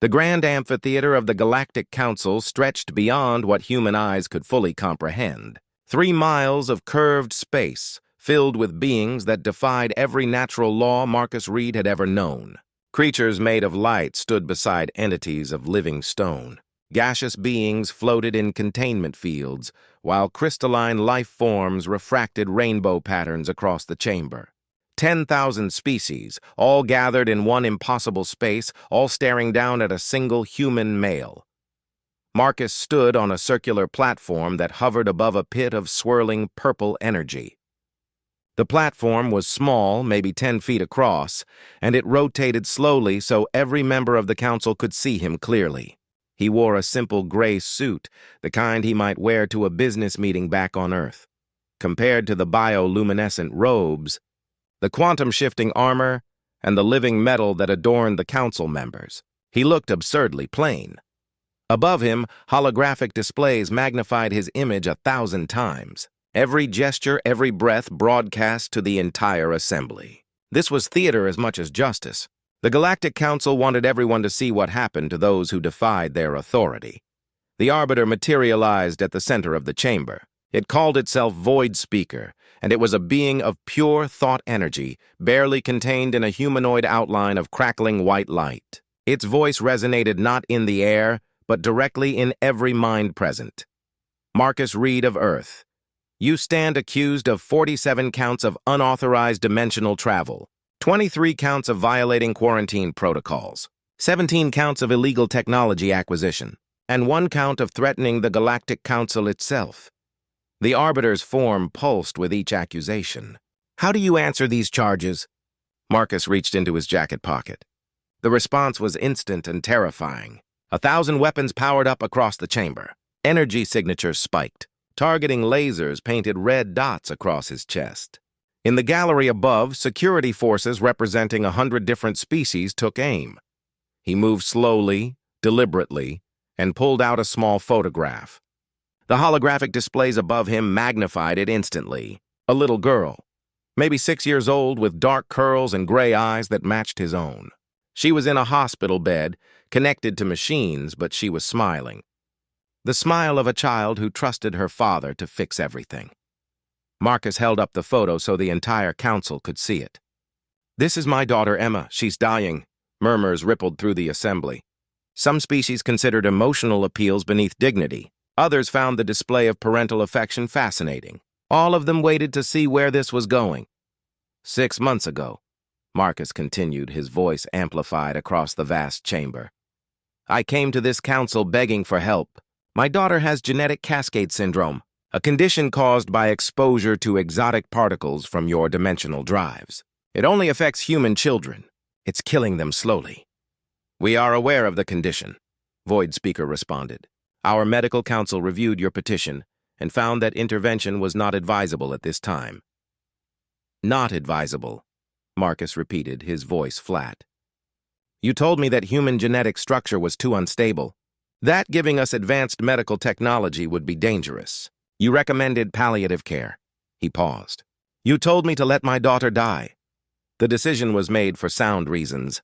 The grand amphitheater of the Galactic Council stretched beyond what human eyes could fully comprehend. 3 miles of curved space, filled with beings that defied every natural law Marcus Reed had ever known. Creatures made of light stood beside entities of living stone. Gaseous beings floated in containment fields, while crystalline life forms refracted rainbow patterns across the chamber. 10,000 species, all gathered in one impossible space, all staring down at a single human male. Marcus stood on a circular platform that hovered above a pit of swirling purple energy. The platform was small, maybe 10 feet across, and it rotated slowly so every member of the council could see him clearly. He wore a simple gray suit, the kind he might wear to a business meeting back on Earth. Compared to the bioluminescent robes, the quantum-shifting armor, and the living metal that adorned the council members, he looked absurdly plain. Above him, holographic displays magnified his image 1,000 times. Every gesture, every breath broadcast to the entire assembly. This was theater as much as justice. The Galactic Council wanted everyone to see what happened to those who defied their authority. The Arbiter materialized at the center of the chamber. It called itself Void Speaker, and it was a being of pure thought energy, barely contained in a humanoid outline of crackling white light. Its voice resonated not in the air, but directly in every mind present. Marcus Reed of Earth, you stand accused of 47 counts of unauthorized dimensional travel, 23 counts of violating quarantine protocols, 17 counts of illegal technology acquisition, and 1 count of threatening the Galactic Council itself. The Arbiter's form pulsed with each accusation. How do you answer these charges? Marcus reached into his jacket pocket. The response was instant and terrifying. 1,000 weapons powered up across the chamber. Energy signatures spiked. Targeting lasers painted red dots across his chest. In the gallery above, security forces representing 100 different species took aim. He moved slowly, deliberately, and pulled out a small photograph. The holographic displays above him magnified it instantly. A little girl, maybe 6 years old, with dark curls and gray eyes that matched his own. She was in a hospital bed, connected to machines, but she was smiling. The smile of a child who trusted her father to fix everything. Marcus held up the photo so the entire council could see it. "This is my daughter Emma. She's dying," murmurs rippled through the assembly. Some species considered emotional appeals beneath dignity. Others found the display of parental affection fascinating. All of them waited to see where this was going. 6 months ago, Marcus continued, his voice amplified across the vast chamber, I came to this council begging for help. My daughter has genetic cascade syndrome, a condition caused by exposure to exotic particles from your dimensional drives. It only affects human children. It's killing them slowly. We are aware of the condition, Void Speaker responded. Our medical council reviewed your petition and found that intervention was not advisable at this time. Not advisable, Marcus repeated, his voice flat. You told me that human genetic structure was too unstable. That giving us advanced medical technology would be dangerous. You recommended palliative care. He paused. You told me to let my daughter die. The decision was made for sound reasons.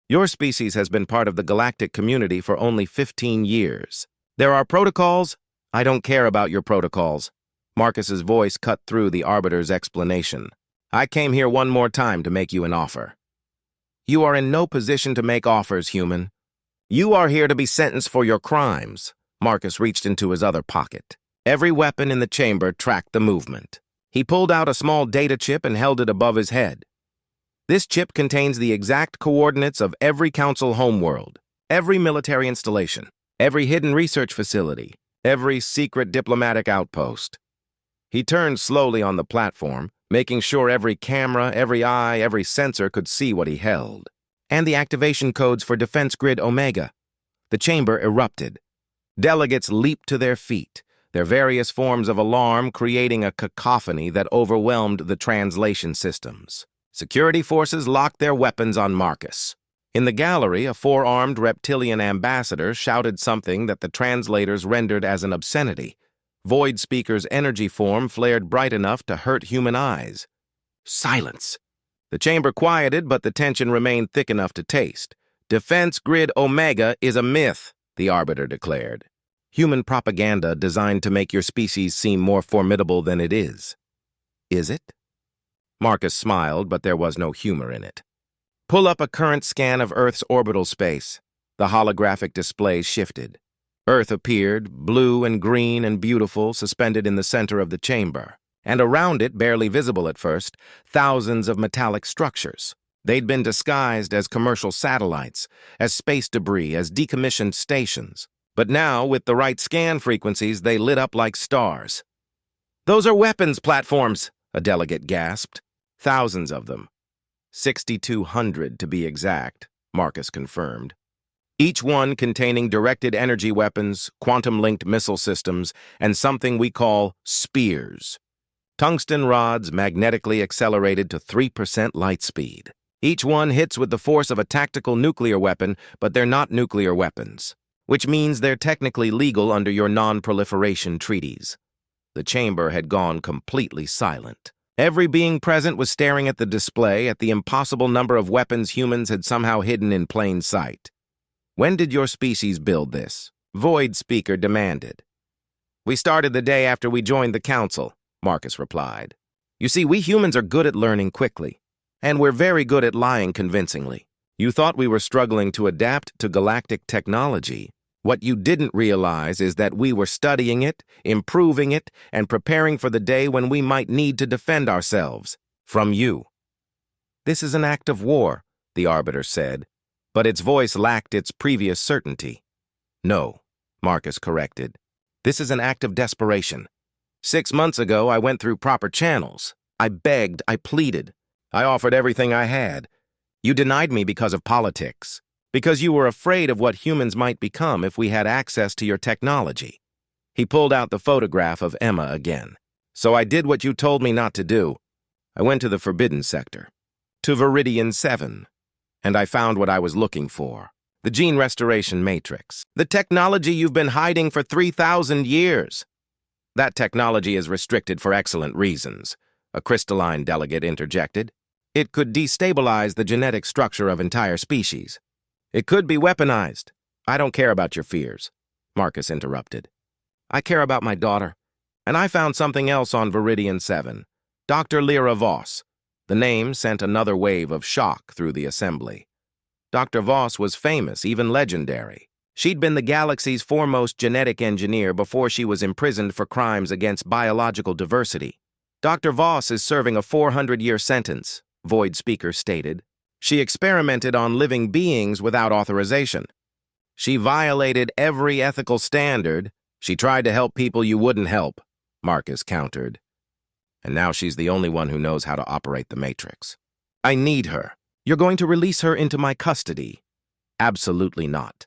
Your species has been part of the galactic community for only 15 years. There are protocols. I don't care about your protocols. Marcus's voice cut through the Arbiter's explanation. I came here one more time to make you an offer. You are in no position to make offers, human. You are here to be sentenced for your crimes. Marcus reached into his other pocket. Every weapon in the chamber tracked the movement. He pulled out a small data chip and held it above his head. This chip contains the exact coordinates of every council homeworld, every military installation, every hidden research facility, every secret diplomatic outpost. He turned slowly on the platform, making sure every camera, every eye, every sensor could see what he held. And the activation codes for Defense Grid Omega. The chamber erupted. Delegates leaped to their feet, their various forms of alarm creating a cacophony that overwhelmed the translation systems. Security forces locked their weapons on Marcus. In the gallery, a 4-armed reptilian ambassador shouted something that the translators rendered as an obscenity. Void Speaker's energy form flared bright enough to hurt human eyes. Silence! The chamber quieted, but the tension remained thick enough to taste. Defense Grid Omega is a myth, the Arbiter declared. Human propaganda designed to make your species seem more formidable than it is. Is it? Marcus smiled, but there was no humor in it. Pull up a current scan of Earth's orbital space. The holographic display shifted. Earth appeared, blue and green and beautiful, suspended in the center of the chamber. And around it, barely visible at first, thousands of metallic structures. They'd been disguised as commercial satellites, as space debris, as decommissioned stations. But now, with the right scan frequencies, they lit up like stars. "Those are weapons platforms," a delegate gasped. Thousands of them. 6,200 to be exact, Marcus confirmed. Each one containing directed energy weapons, quantum-linked missile systems, and something we call spears. Tungsten rods magnetically accelerated to 3% light speed. Each one hits with the force of a tactical nuclear weapon, but they're not nuclear weapons, which means they're technically legal under your non-proliferation treaties. The chamber had gone completely silent. Every being present was staring at the display, at the impossible number of weapons humans had somehow hidden in plain sight. "When did your species build this?" Void Speaker demanded. "We started the day after we joined the council," Marcus replied. "You see, we humans are good at learning quickly, and we're very good at lying convincingly. You thought we were struggling to adapt to galactic technology. What you didn't realize is that we were studying it, improving it, and preparing for the day when we might need to defend ourselves from you." "This is an act of war," the Arbiter said, but its voice lacked its previous certainty. "No," Marcus corrected. "This is an act of desperation. 6 months ago, I went through proper channels. I begged, I pleaded. I offered everything I had. You denied me because of politics, because you were afraid of what humans might become if we had access to your technology." He pulled out the photograph of Emma again. "So I did what you told me not to do. I went to the Forbidden Sector, to Viridian 7, and I found what I was looking for. The gene restoration matrix. The technology you've been hiding for 3,000 years. That technology is restricted for excellent reasons," a crystalline delegate interjected. "It could destabilize the genetic structure of entire species. It could be weaponized." "I don't care about your fears," Marcus interrupted. "I care about my daughter, and I found something else on Viridian 7. Dr. Lyra Voss." The name sent another wave of shock through the assembly. Dr. Voss was famous, even legendary. She'd been the galaxy's foremost genetic engineer before she was imprisoned for crimes against biological diversity. "Dr. Voss is serving a 400-year sentence," Void Speaker stated. "She experimented on living beings without authorization. She violated every ethical standard. She tried to help people you wouldn't help," Marcus countered. "And now she's the only one who knows how to operate the Matrix. I need her. You're going to release her into my custody?" "Absolutely not.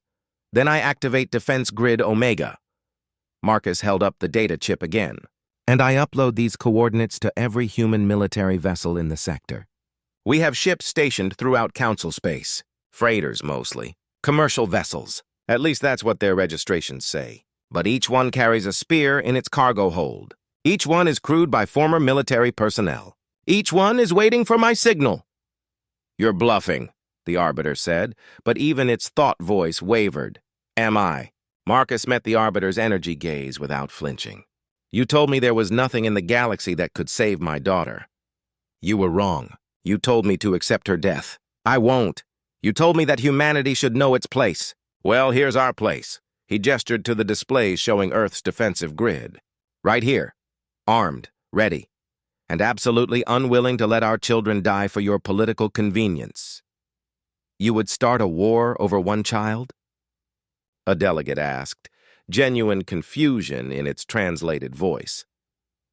Then I activate Defense Grid Omega." Marcus held up the data chip again. "And I upload these coordinates to every human military vessel in the sector. We have ships stationed throughout Council space. Freighters, mostly. Commercial vessels. At least that's what their registrations say. But each one carries a spear in its cargo hold. Each one is crewed by former military personnel. Each one is waiting for my signal." "You're bluffing," the Arbiter said, but even its thought voice wavered. "Am I?" Marcus met the Arbiter's energy gaze without flinching. "You told me there was nothing in the galaxy that could save my daughter. You were wrong. You told me to accept her death. I won't. You told me that humanity should know its place. Well, here's our place." He gestured to the displays showing Earth's defensive grid. "Right here. Armed, ready, and absolutely unwilling to let our children die for your political convenience." "You would start a war over one child?" a delegate asked, genuine confusion in its translated voice.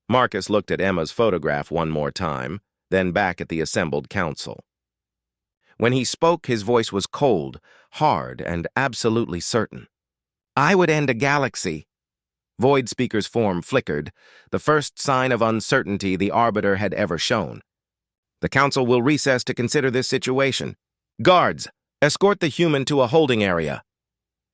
Marcus looked at Emma's photograph one more time, then back at the assembled council. When he spoke, his voice was cold, hard, and absolutely certain. "I would end a galaxy." Void Speaker's form flickered, the first sign of uncertainty the Arbiter had ever shown. "The council will recess to consider this situation. Guards, escort the human to a holding area."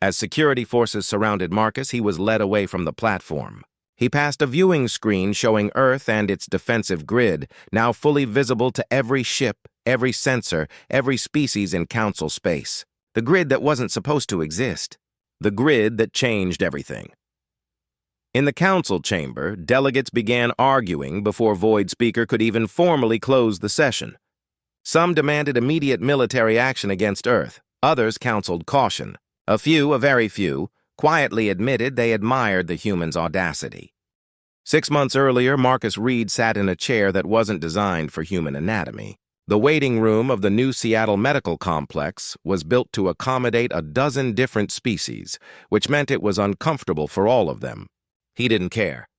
As security forces surrounded Marcus, he was led away from the platform. He passed a viewing screen showing Earth and its defensive grid, now fully visible to every ship, every sensor, every species in Council space. The grid that wasn't supposed to exist. The grid that changed everything. In the council chamber, delegates began arguing before Void Speaker could even formally close the session. Some demanded immediate military action against Earth. Others counseled caution. A few, a very few, quietly admitted they admired the humans' audacity. 6 months earlier, Marcus Reed sat in a chair that wasn't designed for human anatomy. The waiting room of the new Seattle Medical Complex was built to accommodate a dozen different species, which meant it was uncomfortable for all of them. He didn't care.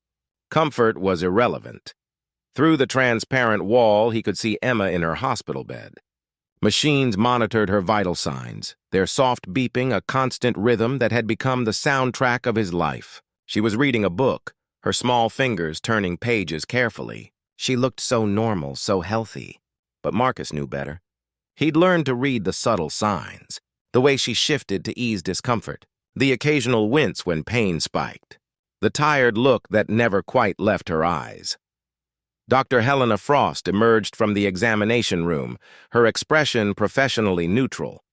Comfort was irrelevant. Through the transparent wall, he could see Emma in her hospital bed. Machines monitored her vital signs, their soft beeping a constant rhythm that had become the soundtrack of his life. She was reading a book, her small fingers turning pages carefully. She looked so normal, so healthy. But Marcus knew better. He'd learned to read the subtle signs, the way she shifted to ease discomfort, the occasional wince when pain spiked, the tired look that never quite left her eyes. Dr. Helena Frost emerged from the examination room, her expression professionally neutral.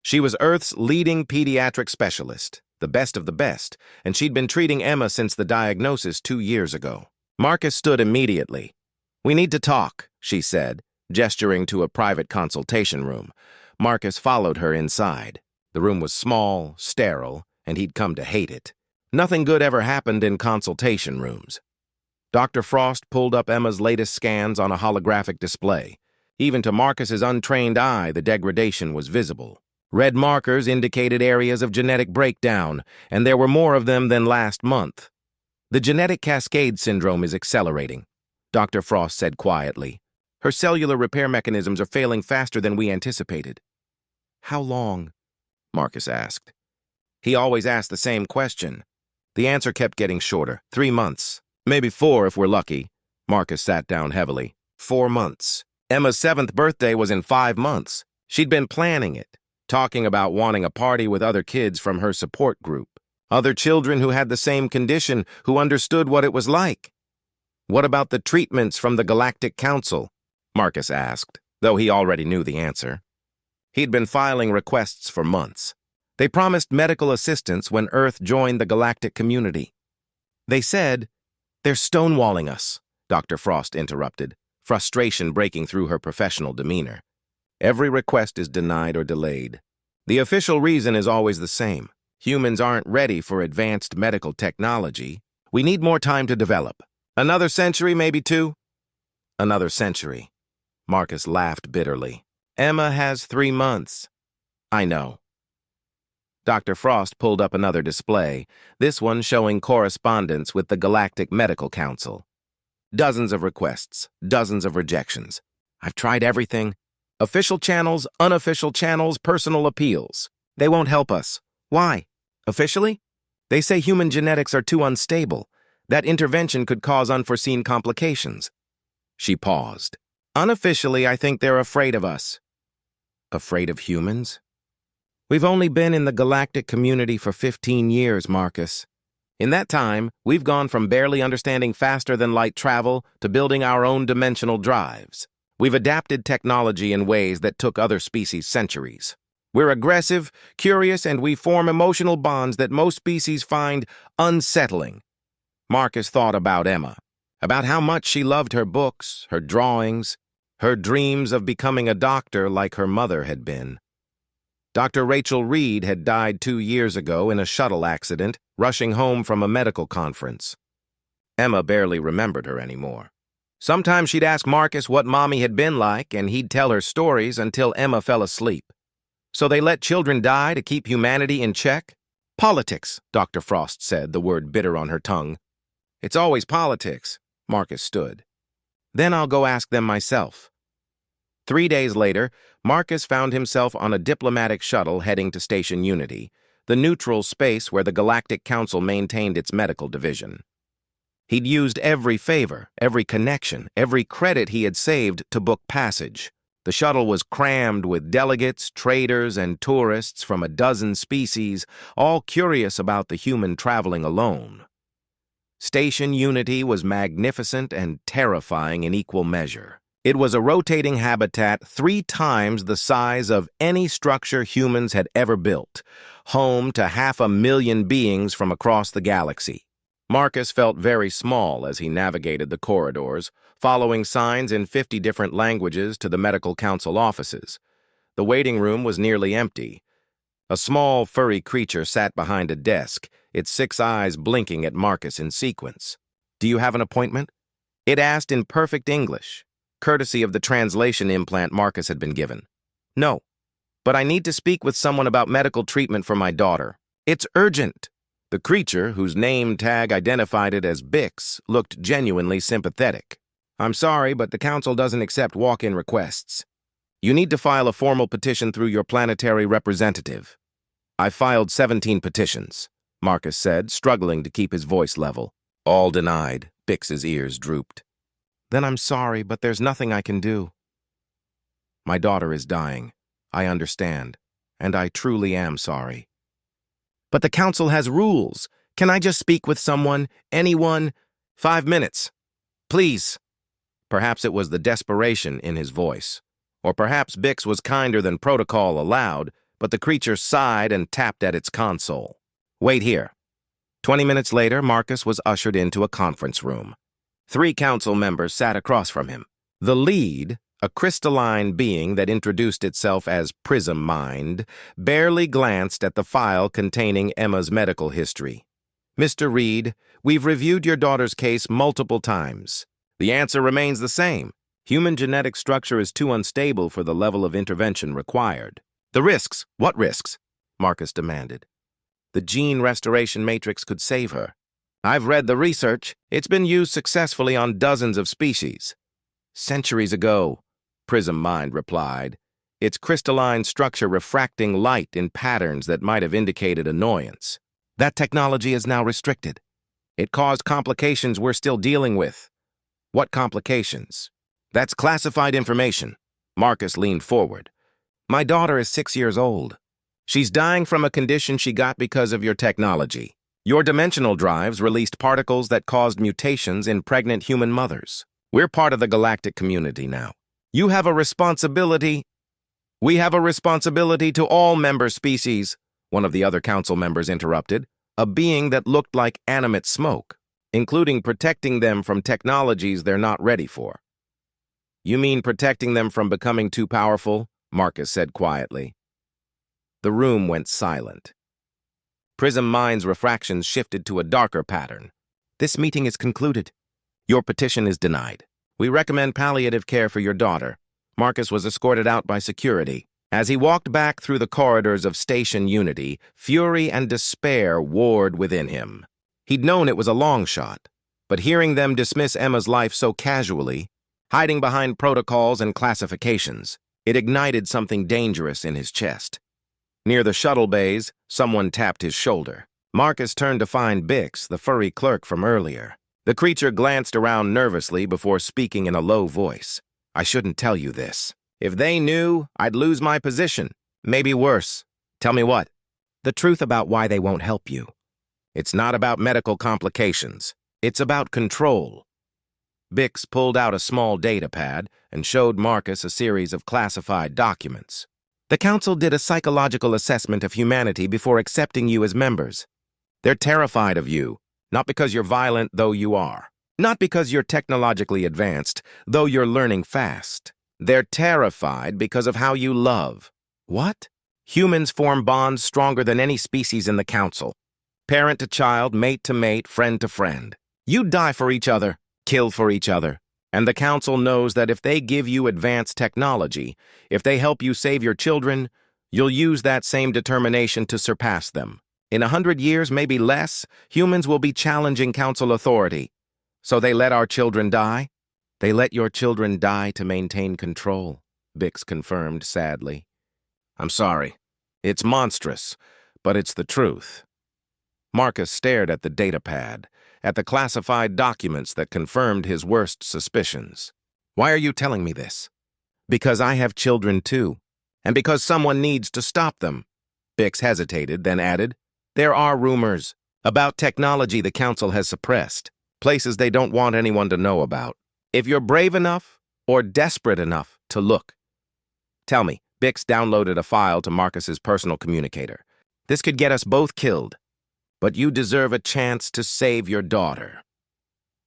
She was Earth's leading pediatric specialist, the best of the best, and she'd been treating Emma since the diagnosis 2 years ago. Marcus stood immediately. "We need to talk," she said, gesturing to a private consultation room. Marcus followed her inside. The room was small, sterile, and he'd come to hate it. Nothing good ever happened in consultation rooms. Dr. Frost pulled up Emma's latest scans on a holographic display. Even to Marcus's untrained eye, the degradation was visible. Red markers indicated areas of genetic breakdown, and there were more of them than last month. "The genetic cascade syndrome is accelerating," Dr. Frost said quietly. "Her cellular repair mechanisms are failing faster than we anticipated." "How long?" Marcus asked. He always asked the same question. The answer kept getting shorter. 3 months. Maybe 4 if we're lucky. Marcus sat down heavily. 4 months. Emma's 7th birthday was in 5 months. She'd been planning it, talking about wanting a party with other kids from her support group, other children who had the same condition, who understood what it was like. "What about the treatments from the Galactic Council?" Marcus asked, though he already knew the answer. He'd been filing requests for months. They promised medical assistance when Earth joined the galactic community. "They said, they're stonewalling us," Dr. Frost interrupted, frustration breaking through her professional demeanor. "Every request is denied or delayed. The official reason is always the same. Humans aren't ready for advanced medical technology. We need more time to develop. Another century, maybe 2? "Another century." Marcus laughed bitterly. "Emma has 3 months." "I know." Dr. Frost pulled up another display, this one showing correspondence with the Galactic Medical Council. Dozens of requests, dozens of rejections. "I've tried everything. Official channels, unofficial channels, personal appeals. They won't help us." "Why? Officially? They say human genetics are too unstable. That intervention could cause unforeseen complications." She paused. "Unofficially, I think they're afraid of us." "Afraid of humans?" "We've only been in the galactic community for 15 years, Marcus. In that time, we've gone from barely understanding faster-than-light travel to building our own dimensional drives. We've adapted technology in ways that took other species centuries. We're aggressive, curious, and we form emotional bonds that most species find unsettling." Marcus thought about Emma, about how much she loved her books, her drawings, her dreams of becoming a doctor like her mother had been. Dr. Rachel Reed had died 2 years ago in a shuttle accident, rushing home from a medical conference. Emma barely remembered her anymore. Sometimes she'd ask Marcus what Mommy had been like, and he'd tell her stories until Emma fell asleep. "So they let children die to keep humanity in check?" "Politics," Dr. Frost said, the word bitter on her tongue. "It's always politics." Marcus stood. "Then I'll go ask them myself." 3 days later, Marcus found himself on a diplomatic shuttle heading to Station Unity, the neutral space where the Galactic Council maintained its medical division. He'd used every favor, every connection, every credit he had saved to book passage. The shuttle was crammed with delegates, traders, and tourists from a dozen species, all curious about the human traveling alone. Station Unity was magnificent and terrifying in equal measure. It was a rotating habitat 3 times the size of any structure humans had ever built, home to 500,000 beings from across the galaxy. Marcus felt very small as he navigated the corridors, following signs in 50 different languages to the medical council offices. The waiting room was nearly empty. A small, furry creature sat behind a desk, its 6 eyes blinking at Marcus in sequence. "Do you have an appointment?" It asked in perfect English, courtesy of the translation implant Marcus had been given. "No, but I need to speak with someone about medical treatment for my daughter. It's urgent." The creature, whose name tag identified it as Bix, looked genuinely sympathetic. "I'm sorry, but the council doesn't accept walk-in requests. You need to file a formal petition through your planetary representative." "I filed 17 petitions," Marcus said, struggling to keep his voice level. "All denied." Bix's ears drooped. "Then I'm sorry, but there's nothing I can do." "My daughter is dying. I understand, and I truly am sorry." "But the council has rules. Can I just speak with someone, anyone? 5 minutes. Please." Perhaps it was the desperation in his voice. Or perhaps Bix was kinder than protocol allowed, but the creature sighed and tapped at its console. "Wait here." 20 minutes later, Marcus was ushered into a conference room. 3 council members sat across from him. The lead, a crystalline being that introduced itself as Prism Mind, barely glanced at the file containing Emma's medical history. "Mr. Reed, we've reviewed your daughter's case multiple times. The answer remains the same. Human genetic structure is too unstable for the level of intervention required." "The risks?" "What risks?" Marcus demanded. "The gene restoration matrix could save her. I've read the research. It's been used successfully on dozens of species." "Centuries ago," Prism Mind replied, its crystalline structure refracting light in patterns that might have indicated annoyance. "That technology is now restricted. It caused complications we're still dealing with." "What complications?" "That's classified information." Marcus leaned forward. "My daughter is 6 years old. She's dying from a condition she got because of your technology. Your dimensional drives released particles that caused mutations in pregnant human mothers. We're part of the galactic community now. You have a responsibility. We have a responsibility to all member species," one of the other council members interrupted, a being that looked like animate smoke, "including protecting them from technologies they're not ready for." "You mean protecting them from becoming too powerful?" Marcus said quietly. The room went silent. Prism Mind's refractions shifted to a darker pattern. "This meeting is concluded. Your petition is denied. We recommend palliative care for your daughter." Marcus was escorted out by security. As he walked back through the corridors of Station Unity, fury and despair warred within him. He'd known it was a long shot, but hearing them dismiss Emma's life so casually, hiding behind protocols and classifications, it ignited something dangerous in his chest. Near the shuttle bays, someone tapped his shoulder. Marcus turned to find Bix, the furry clerk from earlier. The creature glanced around nervously before speaking in a low voice. "I shouldn't tell you this. If they knew, I'd lose my position. Maybe worse." "Tell me what?" "The truth about why they won't help you. It's not about medical complications. It's about control." Bix pulled out a small data pad and showed Marcus a series of classified documents. "The council did a psychological assessment of humanity before accepting you as members. They're terrified of you, not because you're violent, though you are. Not because you're technologically advanced, though you're learning fast. They're terrified because of how you love." "What?" "Humans form bonds stronger than any species in the council. Parent to child, mate to mate, friend to friend. You die for each other, kill for each other. And the council knows that if they give you advanced technology, if they help you save your children, you'll use that same determination to surpass them. In 100 years, maybe less, humans will be challenging council authority. So they let our children die?" "They let your children die to maintain control," Bix confirmed sadly. "I'm sorry. It's monstrous, but it's the truth." Marcus stared at the datapad, at the classified documents that confirmed his worst suspicions. "Why are you telling me this?" "Because I have children too, and because someone needs to stop them." Bix hesitated, then added, "There are rumors about technology the council has suppressed, places they don't want anyone to know about. If you're brave enough, or desperate enough to look. Tell me, Bix downloaded a file to Marcus's personal communicator. This could get us both killed, but you deserve a chance to save your daughter.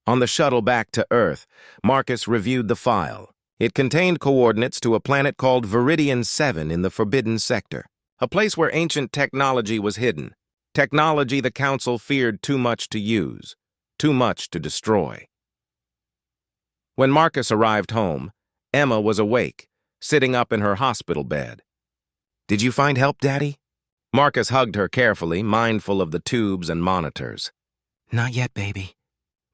On the shuttle back to Earth, Marcus reviewed the file. It contained coordinates to a planet called Viridian 7 in the Forbidden Sector, a place where ancient technology was hidden, technology the Council feared too much to use, too much to destroy. When Marcus arrived home, Emma was awake, sitting up in her hospital bed. "Did you find help, Daddy?" Marcus hugged her carefully, mindful of the tubes and monitors. "Not yet, baby.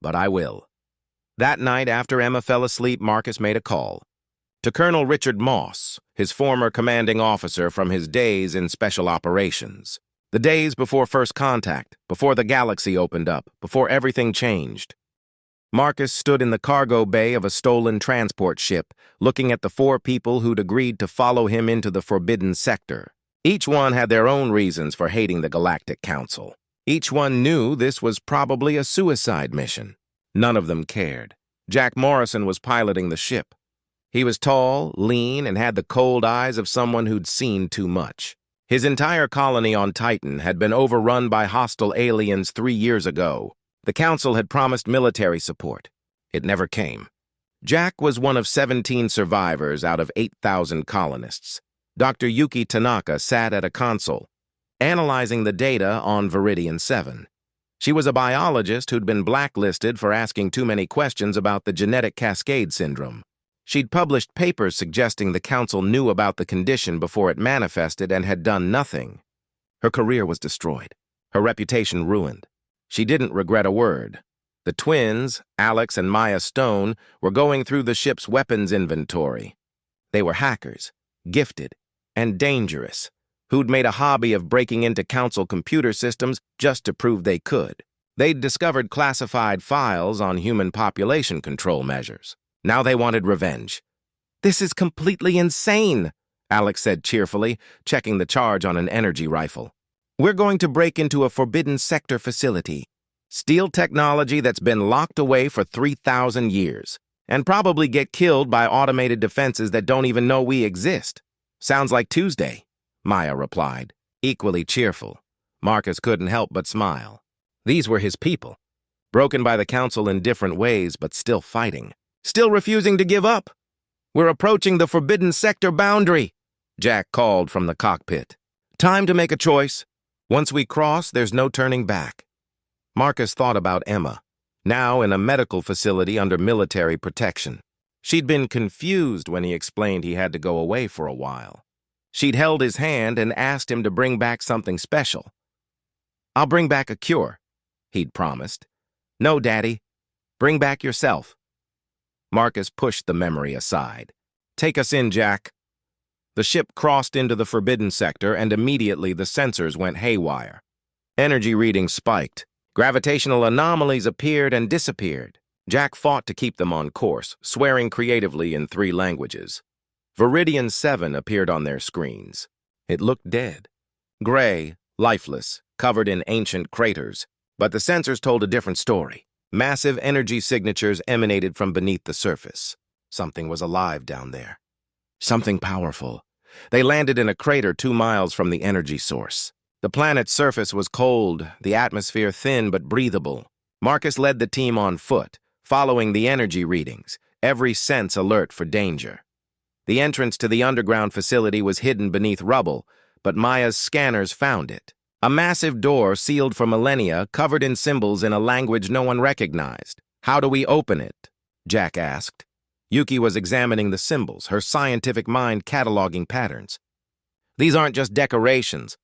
But I will." That night, after Emma fell asleep, Marcus made a call to Colonel Richard Moss, his former commanding officer from his days in Special Operations. The days before first contact, before the galaxy opened up, before everything changed. Marcus stood in the cargo bay of a stolen transport ship, looking at the 4 people who'd agreed to follow him into the Forbidden Sector. Each one had their own reasons for hating the Galactic Council. Each one knew this was probably a suicide mission. None of them cared. Jack Morrison was piloting the ship. He was tall, lean, and had the cold eyes of someone who'd seen too much. His entire colony on Titan had been overrun by hostile aliens 3 years ago. The Council had promised military support. It never came. Jack was one of 17 survivors out of 8,000 colonists. Dr. Yuki Tanaka sat at a console, analyzing the data on Viridian 7. She was a biologist who'd been blacklisted for asking too many questions about the genetic cascade syndrome. She'd published papers suggesting the Council knew about the condition before it manifested and had done nothing. Her career was destroyed, her reputation ruined. She didn't regret a word. The twins, Alex and Maya Stone, were going through the ship's weapons inventory. They were hackers, gifted, and dangerous, who'd made a hobby of breaking into Council computer systems just to prove they could. They'd discovered classified files on human population control measures. Now they wanted revenge. "This is completely insane," Alex said cheerfully, checking the charge on an energy rifle. "We're going to break into a Forbidden Sector facility. Steal technology that's been locked away for 3,000 years, and probably get killed by automated defenses that don't even know we exist." "Sounds like Tuesday," Maya replied, equally cheerful. Marcus couldn't help but smile. These were his people, broken by the Council in different ways, but still fighting. "Still refusing to give up. We're approaching the Forbidden Sector boundary," Jack called from the cockpit. "Time to make a choice. Once we cross, there's no turning back." Marcus thought about Emma, now in a medical facility under military protection. She'd been confused when he explained he had to go away for a while. She'd held his hand and asked him to bring back something special. "I'll bring back a cure," he'd promised. "No, Daddy. Bring back yourself." Marcus pushed the memory aside. "Take us in, Jack." The ship crossed into the Forbidden Sector, and immediately the sensors went haywire. Energy readings spiked. Gravitational anomalies appeared and disappeared. Jack fought to keep them on course, swearing creatively in 3 languages. Viridian 7 appeared on their screens. It looked dead. Gray, lifeless, covered in ancient craters. But the sensors told a different story. Massive energy signatures emanated from beneath the surface. Something was alive down there. Something powerful. They landed in a crater 2 miles from the energy source. The planet's surface was cold, the atmosphere thin but breathable. Marcus led the team on foot, following the energy readings, every sense alert for danger. The entrance to the underground facility was hidden beneath rubble, but Maya's scanners found it. A massive door sealed for millennia, covered in symbols in a language no one recognized. "How do we open it?" Jack asked. Yuki was examining the symbols, her scientific mind cataloging patterns. "These aren't just decorations.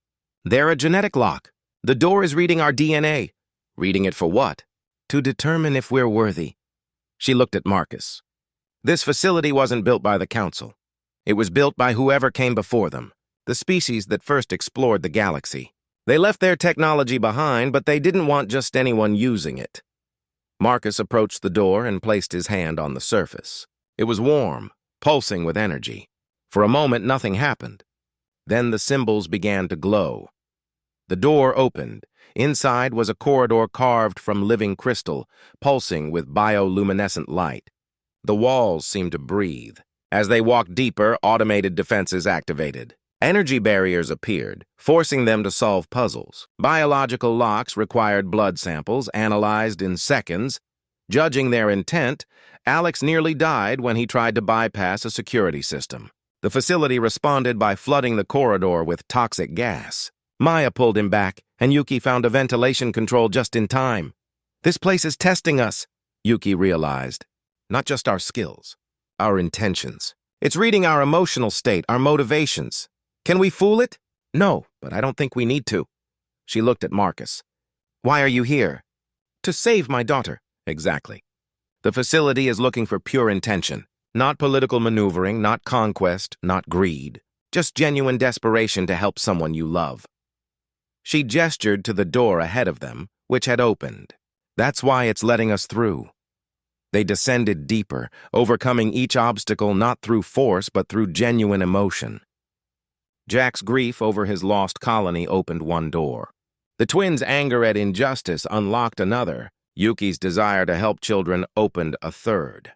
They're a genetic lock. The door is reading our DNA." "Reading it for what?" "To determine if we're worthy." She looked at Marcus. This facility wasn't built by the Council. It was built by whoever came before them, the species that first explored the galaxy. They left their technology behind, but they didn't want just anyone using it. Marcus approached the door and placed his hand on the surface. It was warm, pulsing with energy. For a moment, nothing happened. Then the symbols began to glow. The door opened. Inside was a corridor carved from living crystal, pulsing with bioluminescent light. The walls seemed to breathe. As they walked deeper, automated defenses activated. Energy barriers appeared, forcing them to solve puzzles. Biological locks required blood samples analyzed in seconds. Judging their intent, Alex nearly died when he tried to bypass a security system. The facility responded by flooding the corridor with toxic gas. Maya pulled him back, and Yuki found a ventilation control just in time. "This place is testing us," Yuki realized. "Not just our skills, our intentions. It's reading our emotional state, our motivations. Can we fool it? No, but I don't think we need to." She looked at Marcus. "Why are you here?" "To save my daughter." "Exactly. The facility is looking for pure intention. Not political maneuvering, not conquest, not greed. Just genuine desperation to help someone you love." She gestured to the door ahead of them, which had opened. "That's why it's letting us through." They descended deeper, overcoming each obstacle not through force but through genuine emotion. Jack's grief over his lost colony opened one door. The twins' anger at injustice unlocked another. Yuki's desire to help children opened a third.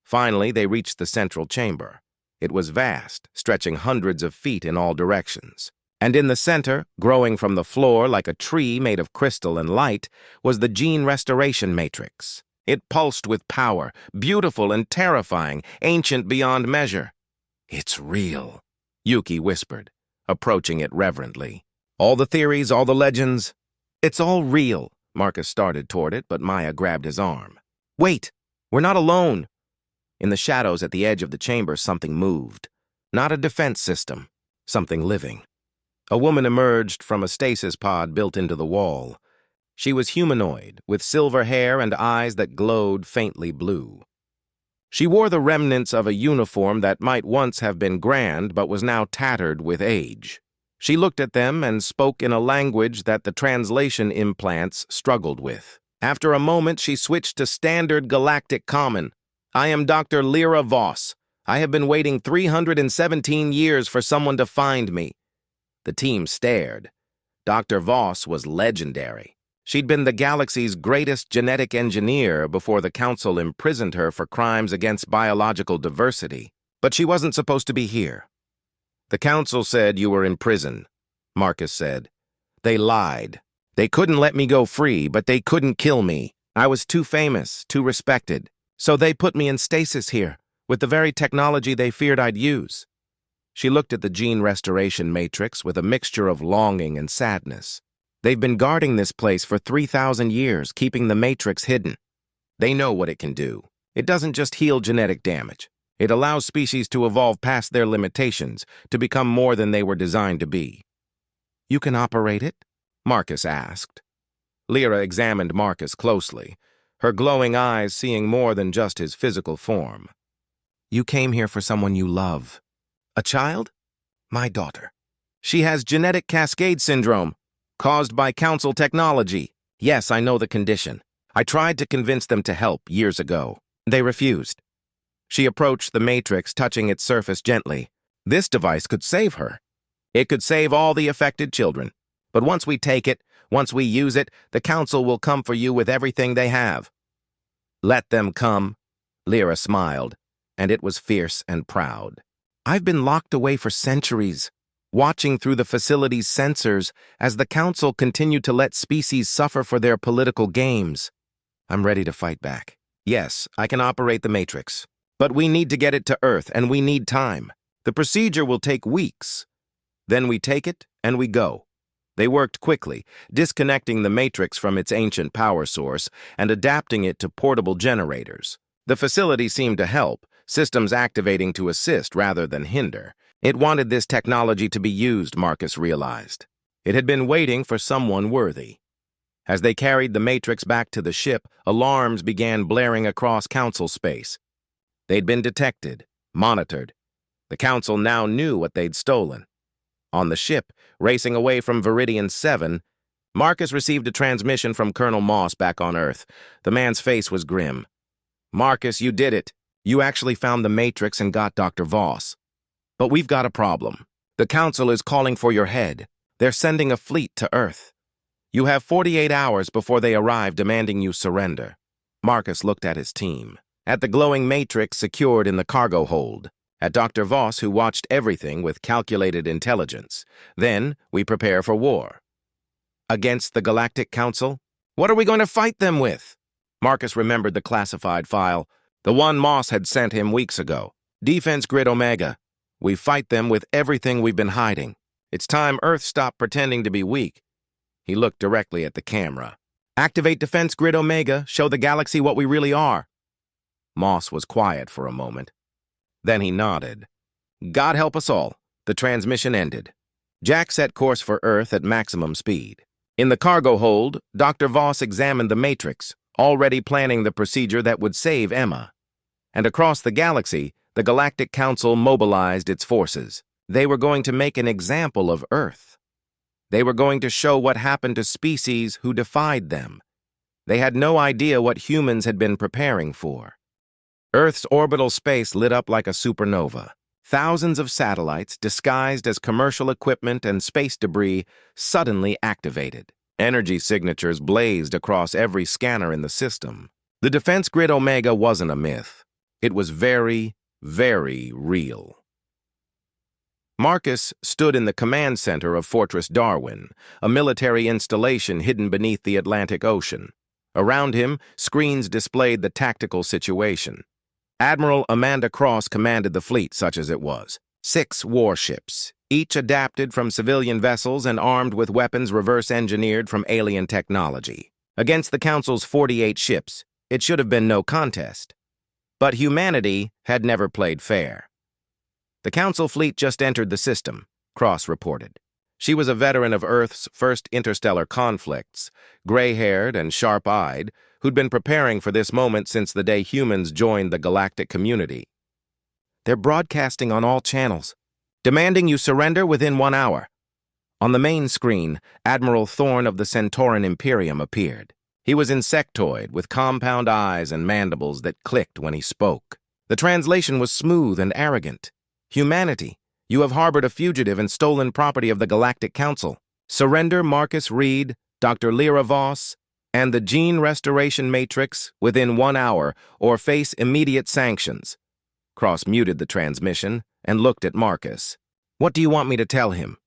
Finally, they reached the central chamber. It was vast, stretching hundreds of feet in all directions. And in the center, growing from the floor like a tree made of crystal and light, was the gene restoration matrix. It pulsed with power, beautiful and terrifying, ancient beyond measure. "It's real," Yuki whispered, approaching it reverently. "All the theories, all the legends, it's all real." Marcus started toward it, but Maya grabbed his arm. "Wait, we're not alone." In the shadows at the edge of the chamber, something moved. Not a defense system, something living. A woman emerged from a stasis pod built into the wall. She was humanoid, with silver hair and eyes that glowed faintly blue. She wore the remnants of a uniform that might once have been grand but was now tattered with age. She looked at them and spoke in a language that the translation implants struggled with. After a moment, she switched to standard Galactic Common. "I am Dr. Lyra Voss. I have been waiting 317 years for someone to find me." The team stared. Dr. Voss was legendary. She'd been the galaxy's greatest genetic engineer before the Council imprisoned her for crimes against biological diversity. But she wasn't supposed to be here. "The Council said you were in prison," Marcus said. "They lied. They couldn't let me go free, but they couldn't kill me. I was too famous, too respected. So they put me in stasis here, with the very technology they feared I'd use." She looked at the gene restoration matrix with a mixture of longing and sadness. "They've been guarding this place for 3,000 years, keeping the matrix hidden. They know what it can do. It doesn't just heal genetic damage. It allows species to evolve past their limitations, to become more than they were designed to be." "You can operate it?" Marcus asked. Lyra examined Marcus closely, her glowing eyes seeing more than just his physical form. "You came here for someone you love. A child? My daughter. She has genetic cascade syndrome, caused by Council technology. Yes, I know the condition. I tried to convince them to help years ago. They refused." She approached the matrix, touching its surface gently. "This device could save her. It could save all the affected children. But once we take it, once we use it, the Council will come for you with everything they have." "Let them come," Lyra smiled, and it was fierce and proud. "I've been locked away for centuries, watching through the facility's sensors as the Council continued to let species suffer for their political games. I'm ready to fight back. Yes, I can operate the Matrix, but we need to get it to Earth, and we need time. The procedure will take weeks. Then we take it, and we go." They worked quickly, disconnecting the Matrix from its ancient power source and adapting it to portable generators. The facility seemed to help, systems activating to assist rather than hinder. It wanted this technology to be used, Marcus realized. It had been waiting for someone worthy. As they carried the Matrix back to the ship, alarms began blaring across Council space. They'd been detected, monitored. The Council now knew what they'd stolen. On the ship, racing away from Viridian 7, Marcus received a transmission from Colonel Moss back on Earth. The man's face was grim. "Marcus, you did it. You actually found the Matrix and got Dr. Voss. But we've got a problem. The Council is calling for your head. They're sending a fleet to Earth. You have 48 hours before they arrive demanding you surrender." Marcus looked at his team. at the glowing matrix secured in the cargo hold, at Dr. Voss, who watched everything with calculated intelligence. Then we prepare for war. Against the Galactic Council? What are we going to fight them with? Marcus remembered the classified file, the one Moss had sent him weeks ago. Defense Grid Omega. We fight them with everything we've been hiding. It's time Earth stopped pretending to be weak. He looked directly at the camera. Activate Defense Grid Omega, show the galaxy what we really are. Moss was quiet for a moment. Then he nodded. God help us all. The transmission ended. Jack set course for Earth at maximum speed. In the cargo hold, Dr. Voss examined the matrix, already planning the procedure that would save Emma. And across the galaxy, the Galactic Council mobilized its forces. They were going to make an example of Earth. They were going to show what happened to species who defied them. They had no idea what humans had been preparing for. Earth's orbital space lit up like a supernova. Thousands of satellites, disguised as commercial equipment and space debris, suddenly activated. Energy signatures blazed across every scanner in the system. The Defense Grid Omega wasn't a myth. It was very, very real. Marcus stood in the command center of Fortress Darwin, a military installation hidden beneath the Atlantic Ocean. Around him, screens displayed the tactical situation. Admiral Amanda Cross commanded the fleet, such as it was. 6 warships, each adapted from civilian vessels and armed with weapons reverse-engineered from alien technology. Against the Council's 48 ships, it should have been no contest. But humanity had never played fair. The Council fleet just entered the system, Cross reported. She was a veteran of Earth's first interstellar conflicts, gray-haired and sharp-eyed, who'd been preparing for this moment since the day humans joined the galactic community. They're broadcasting on all channels, demanding you surrender within 1 hour. On the main screen, Admiral Thorne of the Centauran Imperium appeared. He was insectoid, with compound eyes and mandibles that clicked when he spoke. The translation was smooth and arrogant. Humanity, you have harbored a fugitive and stolen property of the Galactic Council. Surrender Marcus Reed, Dr. Lyra Voss, and the Gene Restoration Matrix within 1 hour, or face immediate sanctions. Cross muted the transmission and looked at Marcus. What do you want me to tell him?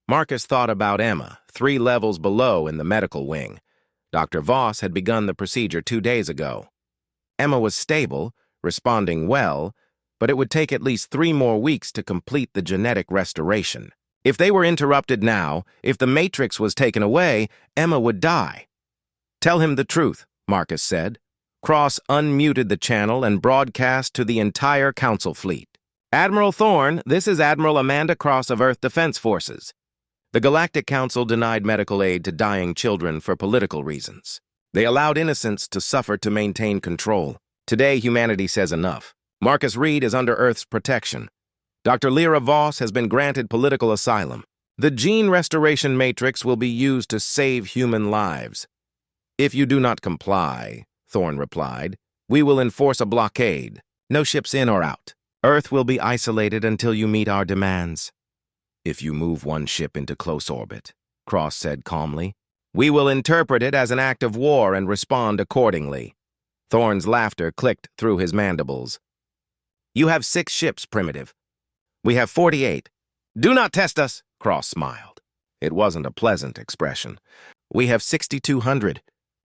Marcus thought about Emma, 3 levels below in the medical wing. Dr. Voss had begun the procedure 2 days ago. Emma was stable, responding well, but it would take at least 3 more weeks to complete the genetic restoration. If they were interrupted now, if the Matrix was taken away, Emma would die. Tell him the truth, Marcus said. Cross unmuted the channel and broadcast to the entire Council fleet. Admiral Thorne, this is Admiral Amanda Cross of Earth Defense Forces. The Galactic Council denied medical aid to dying children for political reasons. They allowed innocents to suffer to maintain control. Today, humanity says enough. Marcus Reed is under Earth's protection. Dr. Lyra Voss has been granted political asylum. The Gene Restoration Matrix will be used to save human lives. If you do not comply, Thorne replied, we will enforce a blockade. No ships in or out. Earth will be isolated until you meet our demands. If you move 1 ship into close orbit, Cross said calmly, we will interpret it as an act of war and respond accordingly. Thorne's laughter clicked through his mandibles. You have 6 ships, Primitive. We have 48. Do not test us, Cross smiled. It wasn't a pleasant expression. We have 6,200.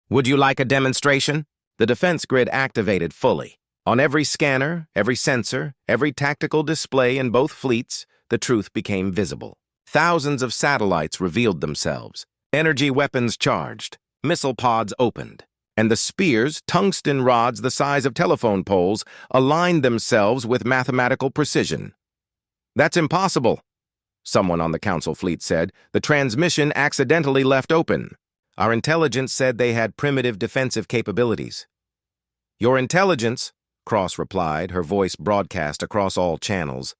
Would you like a demonstration? The defense grid activated fully. On every scanner, every sensor, every tactical display in both fleets, the truth became visible. Thousands of satellites revealed themselves. Energy weapons charged. Missile pods opened. And the spears, tungsten rods the size of telephone poles, aligned themselves with mathematical precision. That's impossible, someone on the Council fleet said. The transmission accidentally left open. Our intelligence said they had primitive defensive capabilities. Your intelligence, Cross replied, her voice broadcast across all channels,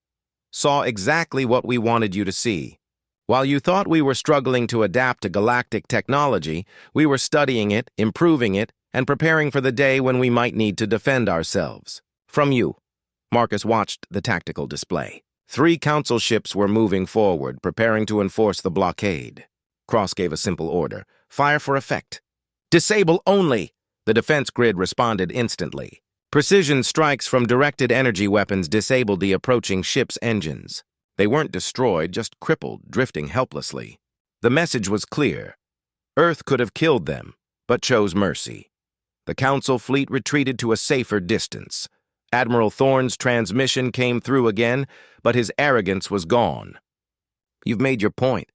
saw exactly what we wanted you to see. While you thought we were struggling to adapt to galactic technology, we were studying it, improving it, and preparing for the day when we might need to defend ourselves. From you. Marcus watched the tactical display. 3 Council ships were moving forward, preparing to enforce the blockade. Cross gave a simple order. Fire for effect. Disable only! The defense grid responded instantly. Precision strikes from directed energy weapons disabled the approaching ship's engines. They weren't destroyed, just crippled, drifting helplessly. The message was clear. Earth could have killed them, but chose mercy. The Council fleet retreated to a safer distance. Admiral Thorne's transmission came through again, but his arrogance was gone. You've made your point,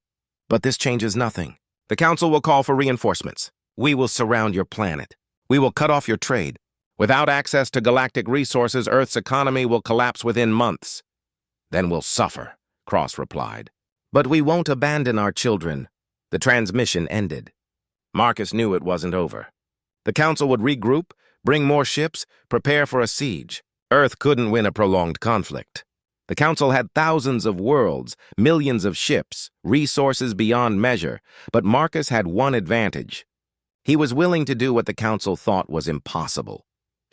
but this changes nothing. The Council will call for reinforcements. We will surround your planet. We will cut off your trade. Without access to galactic resources, Earth's economy will collapse within months. Then we'll suffer, Cross replied. But we won't abandon our children. The transmission ended. Marcus knew it wasn't over. The Council would regroup, bring more ships, prepare for a siege. Earth couldn't win a prolonged conflict. The Council had thousands of worlds, millions of ships, resources beyond measure, but Marcus had one advantage. He was willing to do what the Council thought was impossible.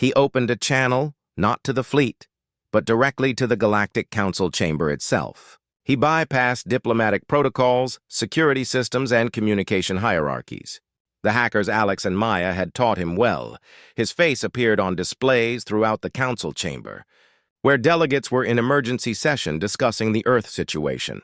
He opened a channel, not to the fleet, but directly to the Galactic Council chamber itself. He bypassed diplomatic protocols, security systems, and communication hierarchies. The hackers Alex and Maya had taught him well. His face appeared on displays throughout the Council chamber, where delegates were in emergency session discussing the Earth situation.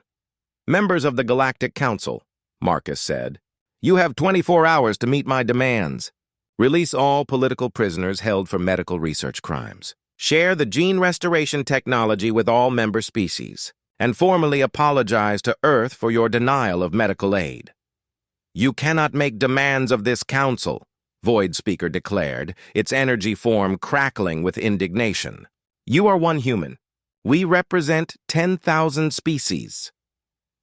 Members of the Galactic Council, Marcus said, you have 24 hours to meet my demands. Release all political prisoners held for medical research crimes. Share the gene restoration technology with all member species, and formally apologize to Earth for your denial of medical aid. You cannot make demands of this council, Void Speaker declared, its energy form crackling with indignation. You are one human. We represent 10,000 species.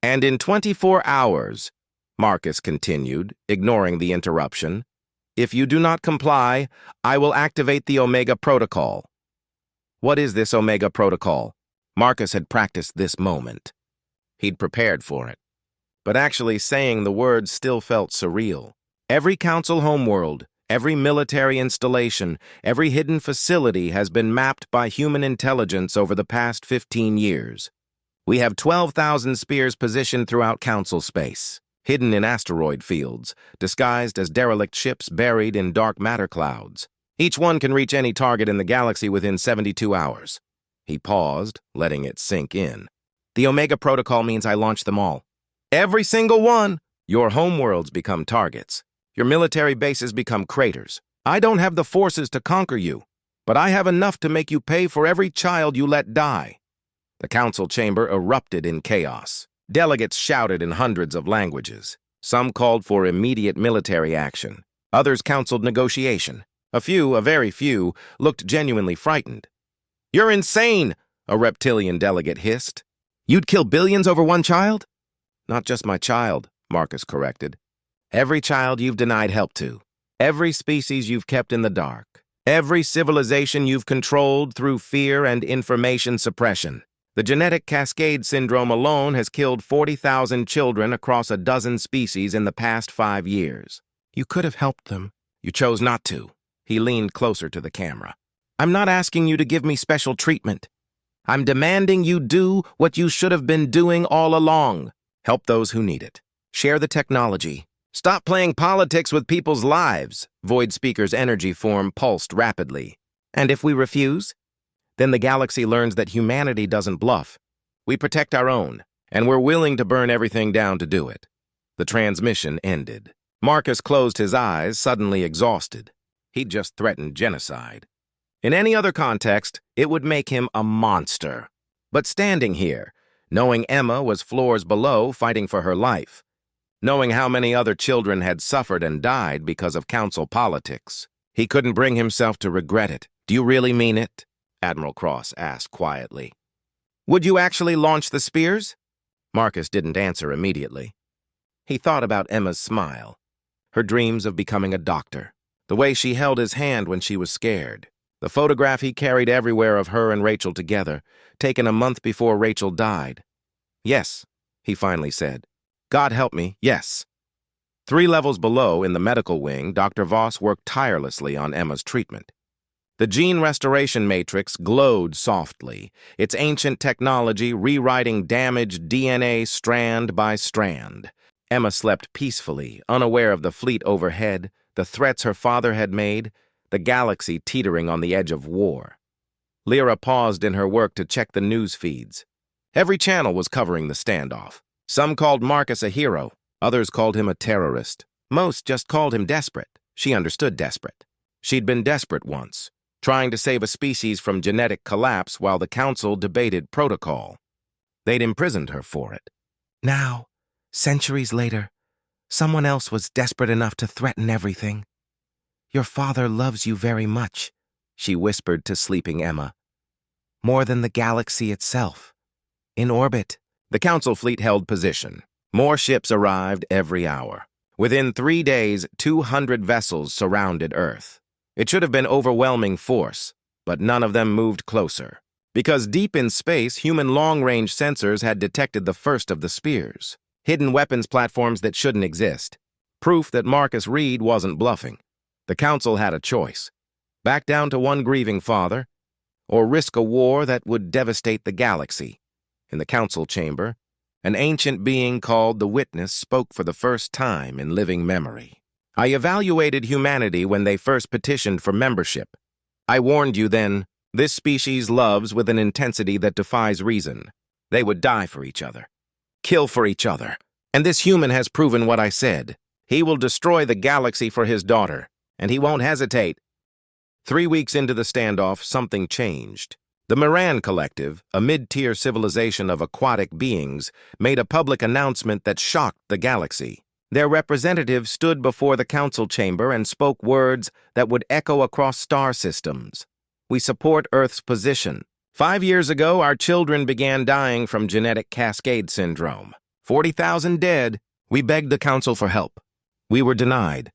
And in 24 hours, Marcus continued, ignoring the interruption, if you do not comply, I will activate the Omega Protocol. What is this Omega Protocol? Marcus had practiced this moment. He'd prepared for it. But actually saying the words still felt surreal. Every council homeworld, every military installation, every hidden facility has been mapped by human intelligence over the past 15 years. We have 12,000 spears positioned throughout council space, hidden in asteroid fields, disguised as derelict ships buried in dark matter clouds. Each one can reach any target in the galaxy within 72 hours. He paused, letting it sink in. The Omega Protocol means I launch them all. Every single one! Your homeworlds become targets. Your military bases become craters. I don't have the forces to conquer you, but I have enough to make you pay for every child you let die. The council chamber erupted in chaos. Delegates shouted in hundreds of languages. Some called for immediate military action. Others counseled negotiation. A very few, looked genuinely frightened. You're insane, a reptilian delegate hissed. You'd kill billions over one child? Not just my child, Marcus corrected. Every child you've denied help to. Every species you've kept in the dark. Every civilization you've controlled through fear and information suppression. The genetic cascade syndrome alone has killed 40,000 children across a dozen species in the past 5 years. You could have helped them. You chose not to. He leaned closer to the camera. I'm not asking you to give me special treatment. I'm demanding you do what you should have been doing all along. Help those who need it. Share the technology. Stop playing politics with people's lives. Void Speaker's energy form pulsed rapidly. And if we refuse? Then the galaxy learns that humanity doesn't bluff. We protect our own, and we're willing to burn everything down to do it. The transmission ended. Marcus closed his eyes, suddenly exhausted. He'd just threatened genocide. In any other context, it would make him a monster. But standing here, knowing Emma was floors below fighting for her life, knowing how many other children had suffered and died because of council politics, he couldn't bring himself to regret it. Do you really mean it? Admiral Cross asked quietly. Would you actually launch the spears? Marcus didn't answer immediately. He thought about Emma's smile, her dreams of becoming a doctor, the way she held his hand when she was scared, the photograph he carried everywhere of her and Rachel together, taken a month before Rachel died. Yes, he finally said. God help me, yes. 3 levels below, in the medical wing, Dr. Voss worked tirelessly on Emma's treatment. The gene restoration matrix glowed softly, its ancient technology rewriting damaged DNA strand by strand. Emma slept peacefully, unaware of the fleet overhead, the threats her father had made, the galaxy teetering on the edge of war. Lyra paused in her work to check the news feeds. Every channel was covering the standoff. Some called Marcus a hero, others called him a terrorist. Most just called him desperate. She understood desperate. She'd been desperate once, trying to save a species from genetic collapse while the Council debated protocol. They'd imprisoned her for it. Now, centuries later, someone else was desperate enough to threaten everything. Your father loves you very much, she whispered to sleeping Emma. More than the galaxy itself. In orbit, the Council fleet held position. More ships arrived every hour. Within 3 days, 200 vessels surrounded Earth. It should have been overwhelming force, but none of them moved closer. Because deep in space, human long-range sensors had detected the first of the spears. Hidden weapons platforms that shouldn't exist. Proof that Marcus Reed wasn't bluffing. The Council had a choice. Back down to one grieving father, or risk a war that would devastate the galaxy. In the Council chamber, an ancient being called the Witness spoke for the first time in living memory. I evaluated humanity when they first petitioned for membership. I warned you then, this species loves with an intensity that defies reason. They would die for each other. Kill for each other. And this human has proven what I said. He will destroy the galaxy for his daughter, and he won't hesitate. 3 weeks into the standoff, something changed. The Moran Collective, a mid-tier civilization of aquatic beings, made a public announcement that shocked the galaxy. Their representative stood before the Council chamber and spoke words that would echo across star systems. We support Earth's position. 5 years ago, our children began dying from genetic cascade syndrome. 40,000 dead. We begged the Council for help. We were denied.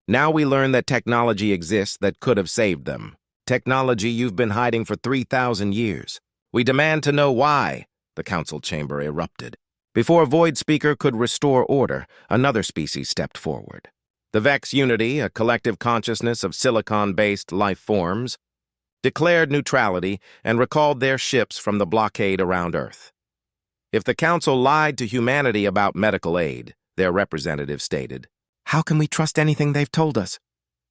Now we learn that technology exists that could have saved them. Technology you've been hiding for 3,000 years. We demand to know why, the Council chamber erupted. Before Void Speaker could restore order, another species stepped forward. The Vex Unity, a collective consciousness of silicon-based life forms, declared neutrality and recalled their ships from the blockade around Earth. If the Council lied to humanity about medical aid, their representative stated, how can we trust anything they've told us?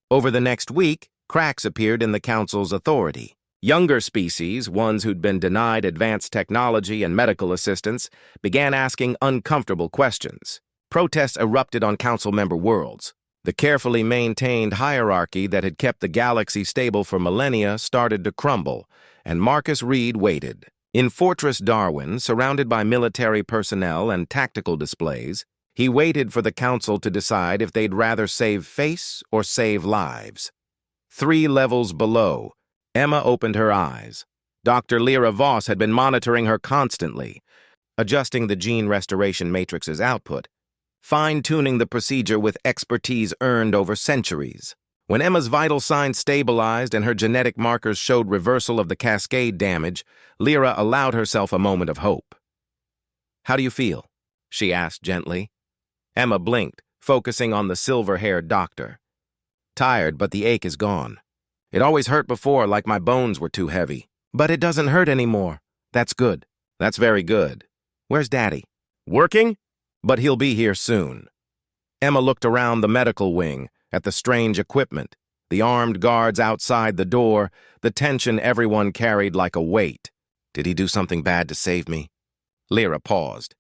Over the next week, cracks appeared in the Council's authority. Younger species, ones who'd been denied advanced technology and medical assistance, began asking uncomfortable questions. Protests erupted on Council member worlds. The carefully maintained hierarchy that had kept the galaxy stable for millennia started to crumble, and Marcus Reed waited. In Fortress Darwin, surrounded by military personnel and tactical displays, he waited for the Council to decide if they'd rather save face or save lives. 3 levels below, Emma opened her eyes. Dr. Lyra Voss had been monitoring her constantly, adjusting the gene restoration matrix's output, fine-tuning the procedure with expertise earned over centuries. When Emma's vital signs stabilized and her genetic markers showed reversal of the cascade damage, Lyra allowed herself a moment of hope. How do you feel? She asked gently. Emma blinked, focusing on the silver-haired doctor. Tired, but the ache is gone. It always hurt before, like my bones were too heavy. But it doesn't hurt anymore. That's good. That's very good. Where's Daddy? Working? But he'll be here soon. Emma looked around the medical wing, at the strange equipment, the armed guards outside the door, the tension everyone carried like a weight. Did he do something bad to save me? Lyra paused.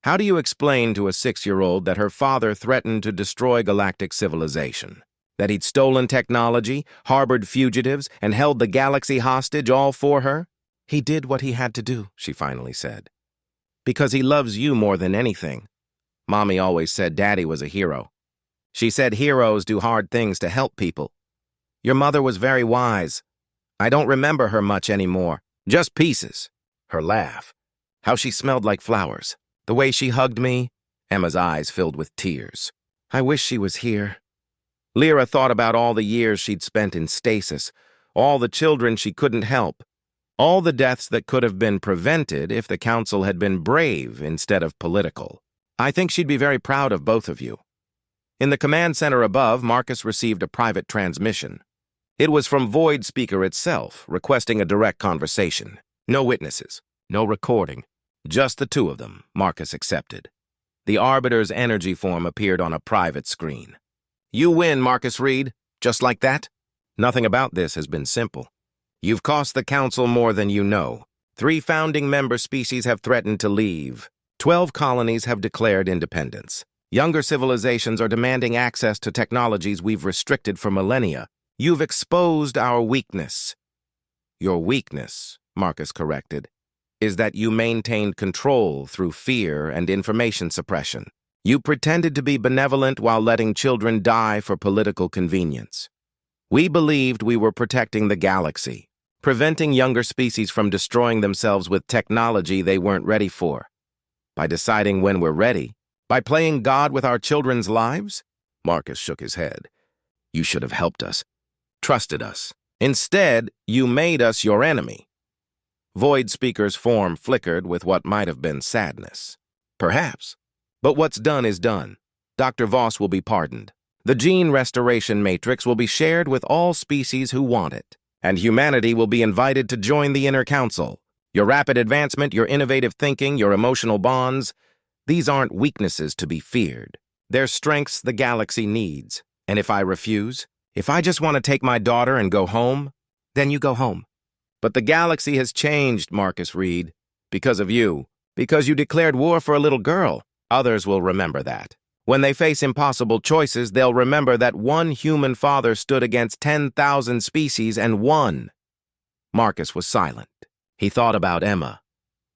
How do you explain to a 6-year-old that her father threatened to destroy galactic civilization? That he'd stolen technology, harbored fugitives, and held the galaxy hostage all for her? He did what he had to do, she finally said. Because he loves you more than anything. Mommy always said Daddy was a hero. She said heroes do hard things to help people. Your mother was very wise. I don't remember her much anymore. Just pieces. Her laugh. How she smelled like flowers. The way she hugged me. Emma's eyes filled with tears. I wish she was here. Lyra thought about all the years she'd spent in stasis, all the children she couldn't help, all the deaths that could have been prevented if the Council had been brave instead of political. I think she'd be very proud of both of you. In the command center above, Marcus received a private transmission. It was from Void Speaker itself, requesting a direct conversation. No witnesses, no recording. Just the 2 of them, Marcus accepted. The Arbiter's energy form appeared on a private screen. You win, Marcus Reed. Just like that? Nothing about this has been simple. You've cost the Council more than you know. 3 founding member species have threatened to leave. 12 colonies have declared independence. Younger civilizations are demanding access to technologies we've restricted for millennia. You've exposed our weakness. Your weakness, Marcus corrected, is that you maintained control through fear and information suppression. You pretended to be benevolent while letting children die for political convenience. We believed we were protecting the galaxy, preventing younger species from destroying themselves with technology they weren't ready for. By deciding when we're ready, by playing God with our children's lives? Marcus shook his head. You should have helped us, trusted us. Instead, you made us your enemy. Void Speaker's form flickered with what might have been sadness. Perhaps. But what's done is done. Dr. Voss will be pardoned. The gene restoration matrix will be shared with all species who want it, and humanity will be invited to join the Inner Council. Your rapid advancement, your innovative thinking, your emotional bonds, these aren't weaknesses to be feared. They're strengths the galaxy needs. And if I refuse, if I just want to take my daughter and go home, then you go home. But the galaxy has changed, Marcus Reed, because of you, because you declared war for a little girl. Others will remember that. When they face impossible choices, they'll remember that one human father stood against 10,000 species and won. Marcus was silent. He thought about Emma,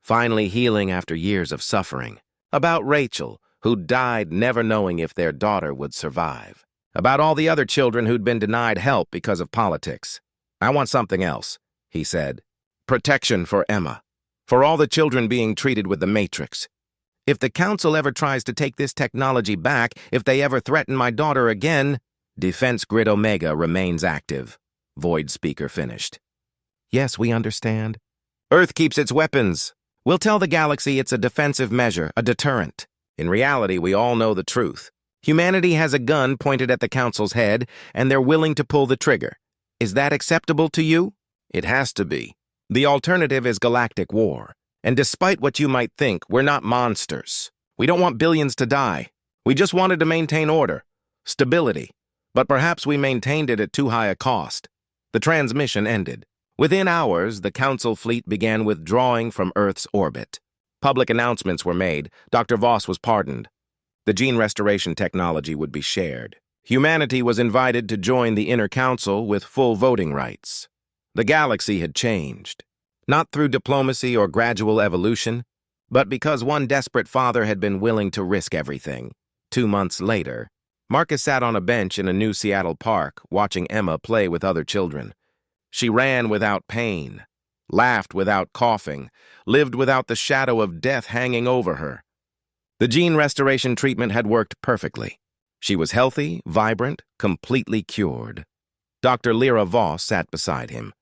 finally healing after years of suffering. About Rachel, who died never knowing if their daughter would survive. About all the other children who'd been denied help because of politics. I want something else, he said. Protection for Emma. For all the children being treated with the Matrix. If the Council ever tries to take this technology back, if they ever threaten my daughter again, Defense Grid Omega remains active, Void Speaker finished. Yes, we understand. Earth keeps its weapons. We'll tell the galaxy it's a defensive measure, a deterrent. In reality, we all know the truth. Humanity has a gun pointed at the Council's head, and they're willing to pull the trigger. Is that acceptable to you? It has to be. The alternative is galactic war. And despite what you might think, we're not monsters. We don't want billions to die. We just wanted to maintain order, stability. But perhaps we maintained it at too high a cost. The transmission ended. Within hours, the Council fleet began withdrawing from Earth's orbit. Public announcements were made. Dr. Voss was pardoned. The gene restoration technology would be shared. Humanity was invited to join the Inner Council with full voting rights. The galaxy had changed. Not through diplomacy or gradual evolution, but because one desperate father had been willing to risk everything. 2 months later, Marcus sat on a bench in a New Seattle park, watching Emma play with other children. She ran without pain, laughed without coughing, lived without the shadow of death hanging over her. The gene restoration treatment had worked perfectly. She was healthy, vibrant, completely cured. Dr. Lyra Voss sat beside him.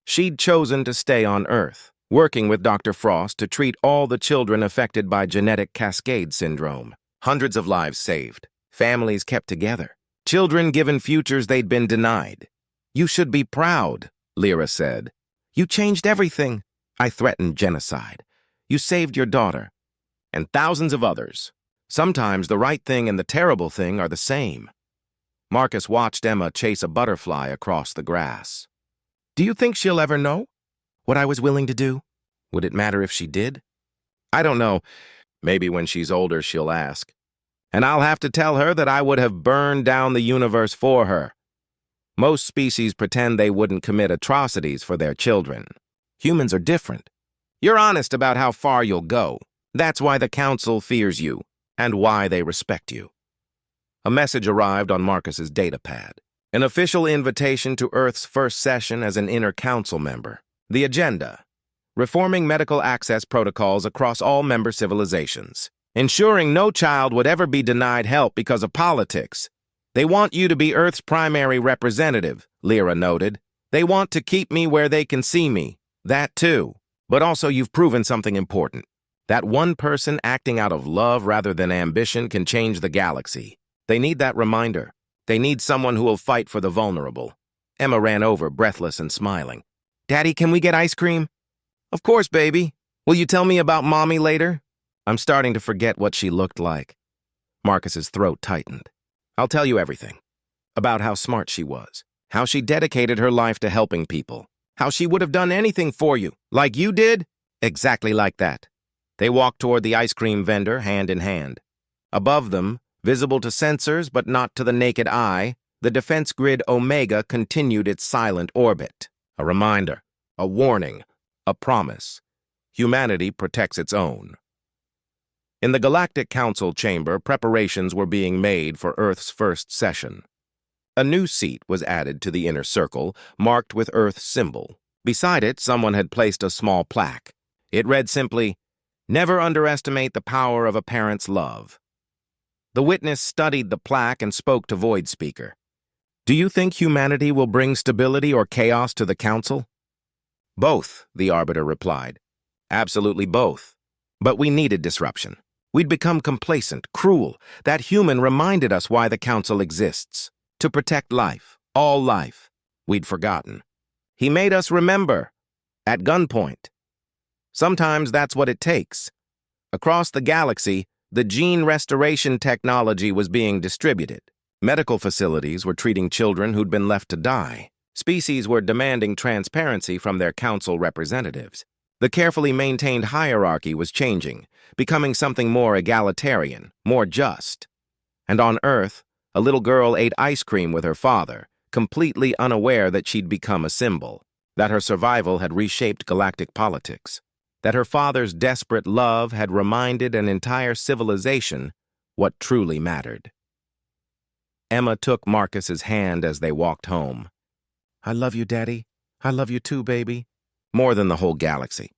She'd chosen to stay on Earth, working with Dr. Frost to treat all the children affected by genetic cascade syndrome. Hundreds of lives saved, families kept together, children given futures they'd been denied. You should be proud, Lyra said. You changed everything. I threatened genocide. You saved your daughter. And thousands of others. Sometimes the right thing and the terrible thing are the same. Marcus watched Emma chase a butterfly across the grass. Do you think she'll ever know what I was willing to do? Would it matter if she did? I don't know. Maybe when she's older she'll ask. And I'll have to tell her that I would have burned down the universe for her. Most species pretend they wouldn't commit atrocities for their children. Humans are different. You're honest about how far you'll go. That's why the Council fears you, and why they respect you. A message arrived on Marcus's datapad. An official invitation to Earth's first session as an Inner Council member. The agenda: reforming medical access protocols across all member civilizations. Ensuring no child would ever be denied help because of politics. They want you to be Earth's primary representative, Lyra noted. They want to keep me where they can see me. That too. But also you've proven something important. That one person acting out of love rather than ambition can change the galaxy. They need that reminder. They need someone who will fight for the vulnerable. Emma ran over, breathless and smiling. Daddy, can we get ice cream? Of course, baby. Will you tell me about Mommy later? I'm starting to forget what she looked like. Marcus's throat tightened. I'll tell you everything. About how smart she was, How she dedicated her life to helping people. How she would have done anything for you. Like you did? Exactly like that. They walked toward the ice cream vendor, hand in hand. Above them, visible to sensors but not to the naked eye, the defense grid Omega continued its silent orbit. A reminder, a warning, a promise. Humanity protects its own. In the Galactic Council chamber, preparations were being made for Earth's first session. A new seat was added to the inner circle, marked with Earth's symbol. Beside it, someone had placed a small plaque. It read simply, "Never underestimate the power of a parent's love." The witness studied the plaque and spoke to Void Speaker. "Do you think humanity will bring stability or chaos to the Council?" "Both," the Arbiter replied. "Absolutely both. But we needed disruption. We'd become complacent, cruel. That human reminded us why the Council exists. To protect life, all life. We'd forgotten. He made us remember. At gunpoint. Sometimes that's what it takes." Across the galaxy, the gene restoration technology was being distributed. Medical facilities were treating children who'd been left to die. Species were demanding transparency from their council representatives. The carefully maintained hierarchy was changing, becoming something more egalitarian, more just. And on Earth, a little girl ate ice cream with her father, completely unaware that she'd become a symbol, that her survival had reshaped galactic politics, that her father's desperate love had reminded an entire civilization what truly mattered. Emma took Marcus's hand as they walked home. "I love you, Daddy. I love you too, baby." More than the whole galaxy.